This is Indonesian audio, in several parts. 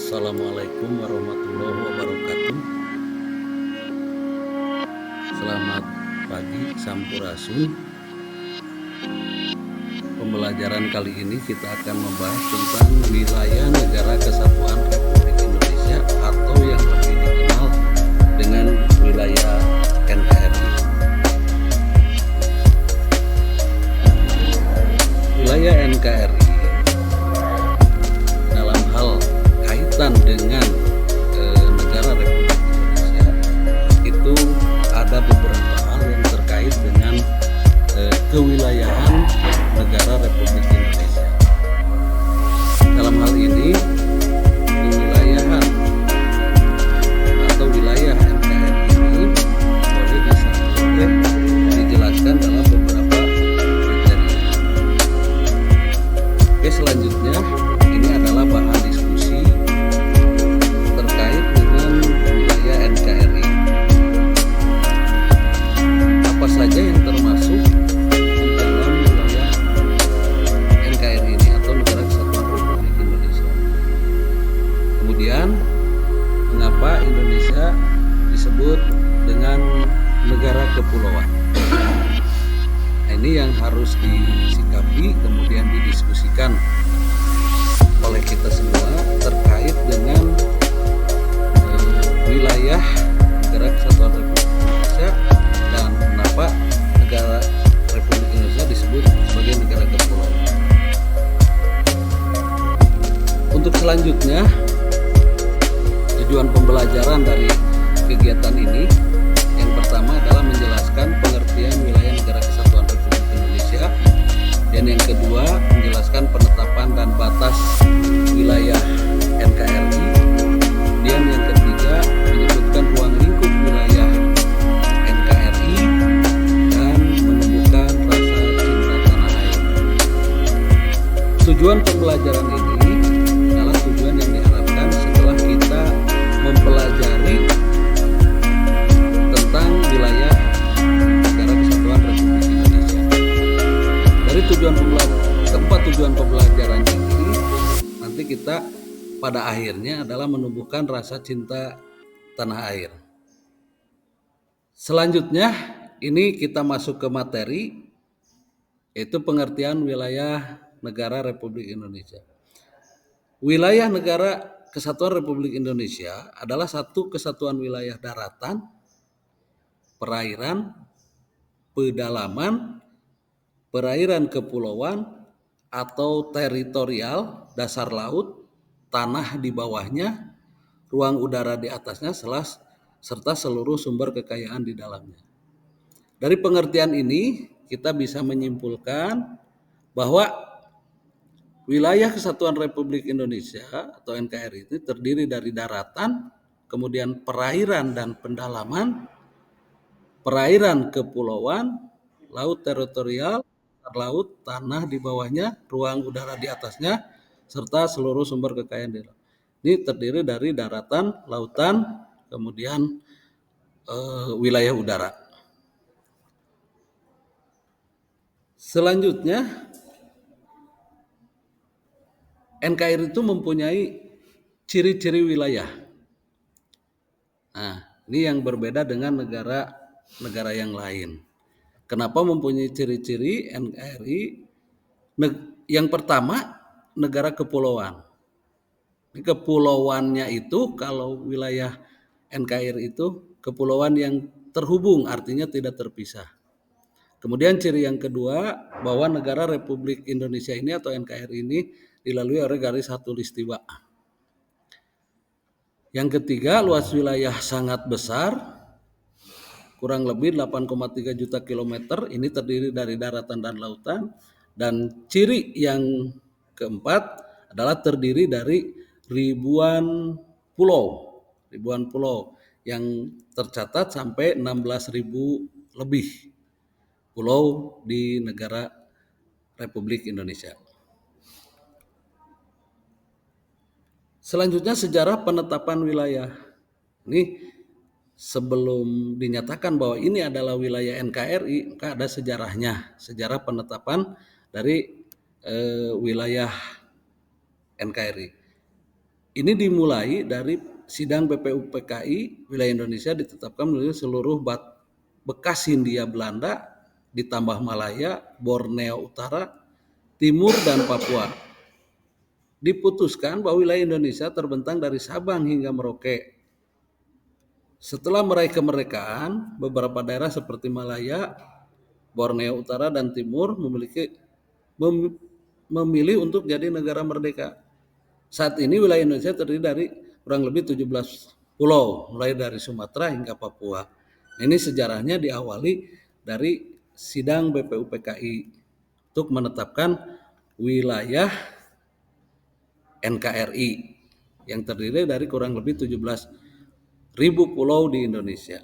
Assalamualaikum warahmatullahi wabarakatuh. Selamat pagi Sampurasun. Pembelajaran kali ini kita akan membahas tentang wilayah Negara Kesatuan Republik Indonesia atau yang lebih dikenal dengan wilayah NKRI. Wilayah NKRI dalam hal kaitan dengan negara Republik Indonesia itu ada beberapa hal yang terkait dengan kewilayahan negara Republik Indonesia. Dalam hal ini kewilayahan atau wilayah NKRI ini boleh dijelaskan dalam beberapa kriteria. Oke, selanjutnya ini adalah bahan diskusi terkait dengan wilayah NKRI. Apa saja yang termasuk di dalam wilayah NKRI ini atau Negara Kesatuan Republik Indonesia. Kemudian, mengapa Indonesia disebut dengan negara kepulauan? Nah, ini yang harus disikapi kemudian didiskusikan oleh kita semua terkait dengan wilayah Negara Kesatuan Republik Indonesia dan kenapa negara Republik Indonesia disebut sebagai negara kepulauan. Untuk selanjutnya, tujuan pembelajaran dari kegiatan ini yang pertama adalah menjelaskan pengertian wilayah Negara Kesatuan Republik Indonesia, dan yang kedua menjelaskan penetapan dan batas wilayah NKRI, dan yang ketiga menyebutkan ruang lingkup wilayah NKRI dan menumbuhkan rasa cinta tanah air. Tujuan pembelajaran ini adalah tujuan yang diharapkan setelah kita mempelajari tentang wilayah Negara Kesatuan Republik Indonesia. Dari keempat tujuan pembelajaran ini, nanti kita pada akhirnya adalah menumbuhkan rasa cinta tanah air. Selanjutnya, ini kita masuk ke materi, yaitu pengertian wilayah negara Republik Indonesia. Wilayah Negara Kesatuan Republik Indonesia adalah satu kesatuan wilayah daratan, perairan, pedalaman, perairan kepulauan atau teritorial, dasar laut, tanah di bawahnya, ruang udara di atasnya, serta seluruh sumber kekayaan di dalamnya. Dari pengertian ini kita bisa menyimpulkan bahwa wilayah Kesatuan Republik Indonesia atau NKRI itu terdiri dari daratan, kemudian perairan dan pendalaman, perairan kepulauan, laut teritorial, laut, tanah di bawahnya, ruang udara di atasnya, serta seluruh sumber kekayaan di dalam. Ini terdiri dari daratan, lautan, kemudian wilayah udara. Selanjutnya, NKRI itu mempunyai ciri-ciri wilayah. Nah, ini yang berbeda dengan negara yang lain. Kenapa mempunyai ciri-ciri NKRI? Yang pertama, negara kepulauan. Kepulauannya itu, kalau wilayah NKRI itu kepulauan yang terhubung, artinya tidak terpisah. Kemudian ciri yang kedua, bahwa negara Republik Indonesia ini atau NKRI ini dilalui oleh garis khatulistiwa. Yang ketiga, luas wilayah sangat besar, kurang lebih 8,3 juta kilometer, ini terdiri dari daratan dan lautan. Dan ciri yang keempat adalah terdiri dari ribuan pulau yang tercatat sampai 16.000 lebih pulau di negara Republik Indonesia. Selanjutnya, sejarah penetapan wilayah. Ini sebelum dinyatakan bahwa ini adalah wilayah NKRI, maka ada sejarahnya, sejarah penetapan dari wilayah NKRI. Ini dimulai dari sidang BPUPKI wilayah Indonesia ditetapkan menjadi seluruh bekas Hindia Belanda ditambah Malaya, Borneo Utara, Timur, dan Papua. Diputuskan bahwa wilayah Indonesia terbentang dari Sabang hingga Merauke. Setelah meraih kemerdekaan, beberapa daerah seperti Malaya, Borneo Utara, dan Timur memilih untuk jadi negara merdeka. Saat ini wilayah Indonesia terdiri dari kurang lebih 17 pulau, mulai dari Sumatera hingga Papua. Ini sejarahnya diawali dari sidang BPUPKI untuk menetapkan wilayah NKRI yang terdiri dari kurang lebih 17.000 pulau di Indonesia.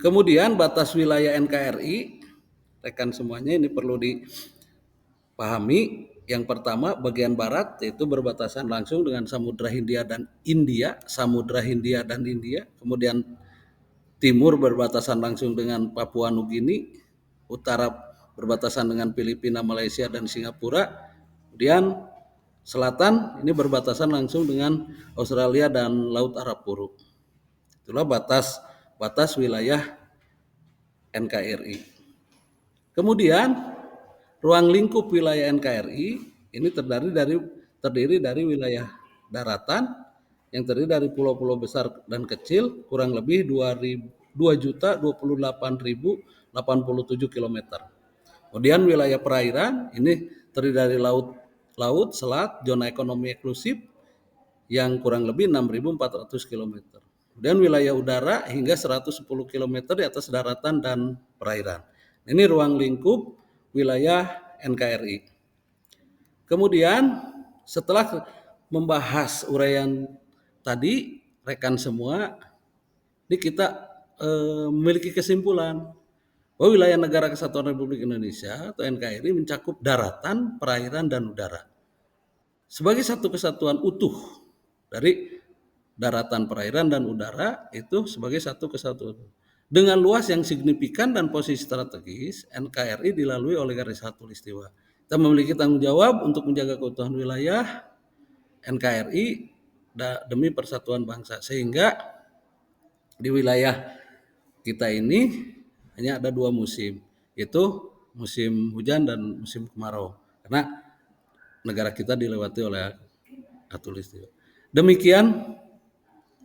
Kemudian batas wilayah NKRI, rekan semuanya ini perlu dipahami. Yang pertama bagian barat yaitu berbatasan langsung dengan Samudra Hindia dan India, Kemudian timur berbatasan langsung dengan Papua Nugini, utara berbatasan dengan Filipina, Malaysia, dan Singapura. Kemudian selatan ini berbatasan langsung dengan Australia dan Laut Arab Puru. Itulah batas wilayah NKRI. Kemudian ruang lingkup wilayah NKRI ini terdiri dari wilayah daratan yang terdiri dari pulau-pulau besar dan kecil kurang lebih 2.028.087 km. Kemudian wilayah perairan ini terdiri dari laut, selat, zona ekonomi eksklusif yang kurang lebih 6.400 km. Kemudian wilayah udara hingga 110 km di atas daratan dan perairan. Ini ruang lingkup wilayah NKRI. Kemudian setelah membahas uraian tadi, rekan semua, ini kita memiliki kesimpulan bahwa wilayah Negara Kesatuan Republik Indonesia atau NKRI mencakup daratan, perairan, dan udara. Sebagai satu kesatuan utuh dari daratan, perairan, dan udara itu sebagai satu kesatuan. Dengan luas yang signifikan dan posisi strategis, NKRI dilalui oleh garis khatulistiwa. Kita memiliki tanggung jawab untuk menjaga keutuhan wilayah NKRI demi persatuan bangsa. Sehingga di wilayah kita ini hanya ada 2 musim, yaitu musim hujan dan musim kemarau. Karena negara kita dilewati oleh khatulistiwa. Demikian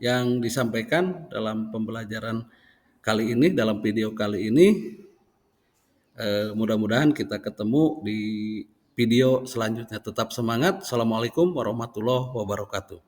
yang disampaikan dalam pembelajaran kali ini, dalam video kali ini. Mudah-mudahan kita ketemu di video selanjutnya. Tetap semangat. Assalamualaikum warahmatullahi wabarakatuh.